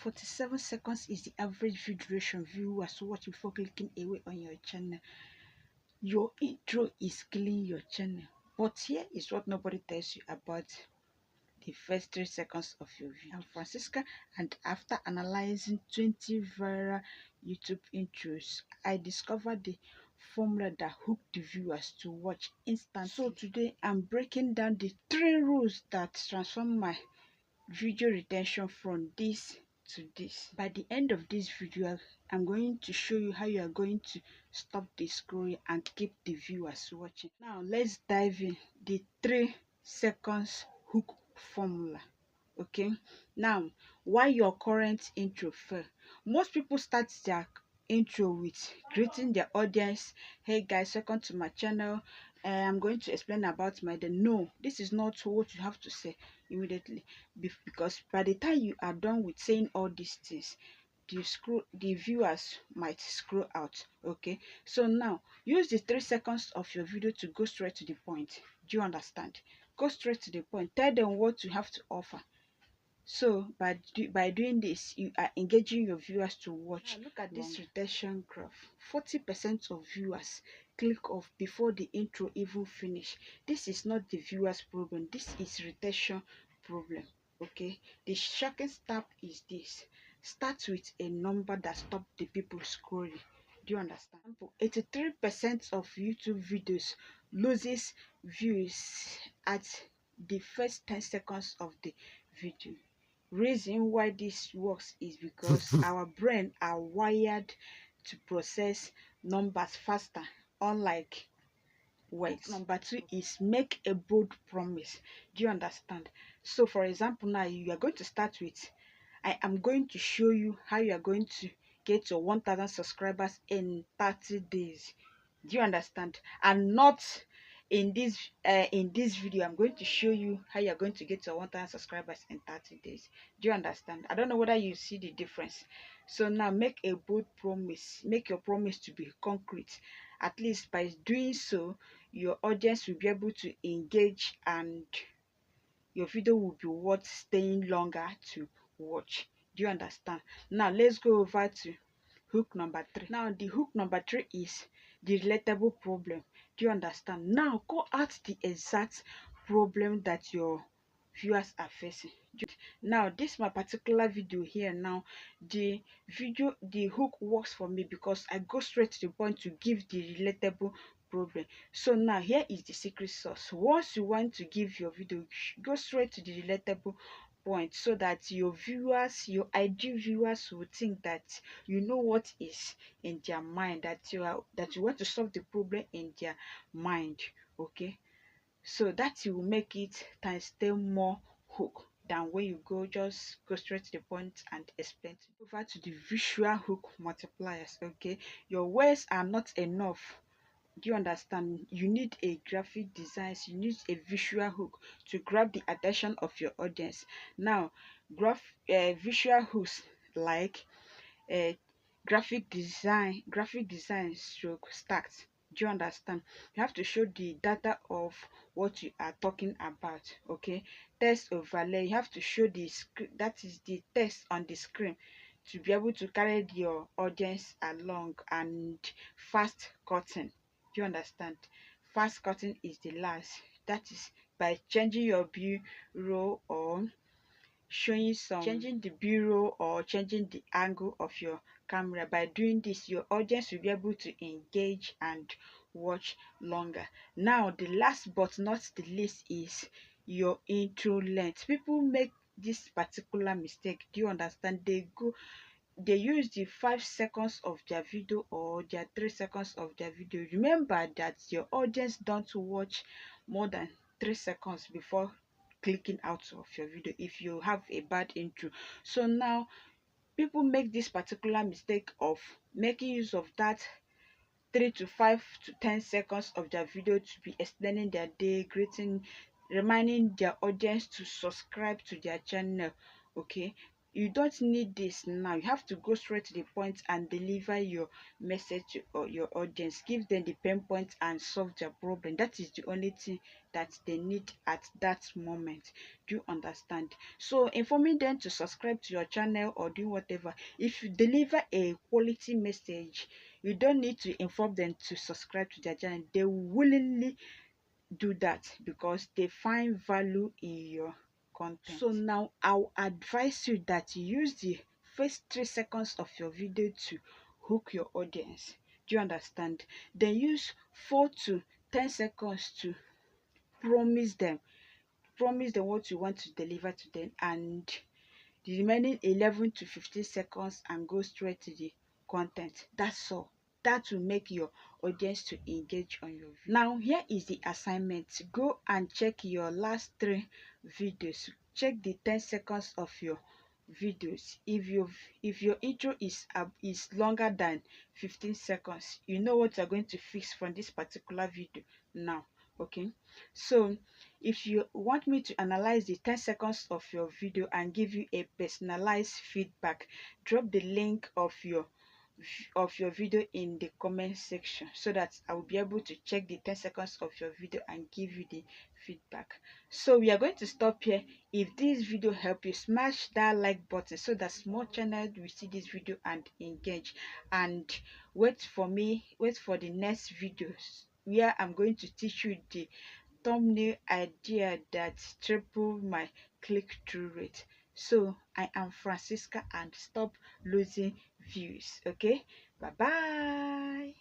47 seconds is the average view duration viewers watch before clicking away on your channel. Your intro is killing your channel. But here is what nobody tells you about the first 3 seconds of your video. I'm Francisca, and after analyzing 20 viral YouTube intros, I discovered the formula that hooked the viewers to watch instantly. So today I'm breaking down the 3 rules that transform my video retention from this to this. By the end of this video, I'm going to show you how you are going to stop the scrolling and keep the viewers watching. Now let's dive in the 3 seconds hook formula. Okay, now why your current intro fail? Most people start their intro with greeting their audience. Hey guys, welcome to my channel. I'm going to explain about my day. No, this is not what you have to say immediately, because by the time you are done with saying all these things, the viewers might scroll out. Okay, so now use the 3 seconds of your video to go straight to the point. Do you understand? Go straight to the point. Tell them what you have to offer. So by doing this, you are engaging your viewers to watch. Now, look at this retention graph. 40% of viewers click off before the intro even finish. This is not the viewers problem, this is retention problem. Okay, the shocking step is this: start with a number that stop the people scrolling. Do you understand? 83% of YouTube videos loses views at the first 10 seconds of the video. Reason why this works is because our brain are wired to process numbers faster, unlike words. Number 2 is make a bold promise. Do you understand? So for example, now you are going to start with, I am going to show you how you are going to get your 1000 subscribers in 30 days. Do you understand? And not in this video I'm going to show you how you're going to get your 1000 subscribers in 30 days. Do you understand? I don't know whether you see the difference. So now make a bold promise. Make your promise to be concrete. At least by doing so, your audience will be able to engage and your video will be worth staying longer to watch. Do you understand? Now let's go over to hook number 3. Now the hook number 3 is the relatable problem. Do you understand? Now go at the exact problem that your viewers are facing. Now this my particular video here. Now the hook works for me because I go straight to the point to give the relatable problem. So now here is the secret sauce. Once you want to give your video, go straight to the relatable point, so that your viewers, your ideal viewers, will think that you know what is in their mind, that you want to solve the problem in their mind. Okay, so that will make it times 10 more hook than when you just go straight to the point and explain. Over to the visual hook multipliers. Okay, your words are not enough. Do you understand? You need a graphic design, you need a visual hook to grab the attention of your audience. Now visual hooks like uh, graphic design stroke stacks. Do you understand? You have to show the data of what you are talking about. Okay, text overlay, you have to show the that is the text on the screen to be able to carry your audience along. And fast cutting. Do you understand? Fast cutting is the last. That is by changing your bureau or changing the bureau or changing the angle of your camera. By doing this, your audience will be able to engage and watch longer. Now the last but not the least is your intro length. People make this particular mistake. Do you understand? They use the 5 seconds of their video or their 3 seconds of their video. Remember that your audience don't watch more than 3 seconds before clicking out of your video if you have a bad intro. So now people make this particular mistake of making use of that 3 to 5 to 10 seconds of their video to be explaining their day, greeting, reminding their audience to subscribe to their channel. Okay, You don't need this now. You have to go straight to the point and deliver your message to your audience. Give them the pain point and solve their problem. That is the only thing that they need at that moment. Do you understand? So informing them to subscribe to your channel or do whatever. If you deliver a quality message, you don't need to inform them to subscribe to their channel. They will willingly do that because they find value in your content. So now I'll advise you that you use the first 3 seconds of your video to hook your audience. Do you understand? Then use 4 to 10 seconds to promise them what you want to deliver to them, and the remaining 11 to 15 seconds and go straight to the content. That's all. That will make your audience to engage on your video. Now here is the assignment. Go and check your last 3 videos. Check the 10 seconds of your videos. If your intro is longer than 15 seconds, you know what you're going to fix from this particular video now. Okay, so if you want me to analyze the 10 seconds of your video and give you a personalized feedback, drop the link of your video in the comment section so that I will be able to check the 10 seconds of your video and give you the feedback. So we are going to stop here. If this video helped you, smash that like button so that small channel will see this video and engage, and wait for the next videos where I'm going to teach you the thumbnail idea that triple my click-through rate. So I am Francisca, and stop losing views. Okay, bye bye.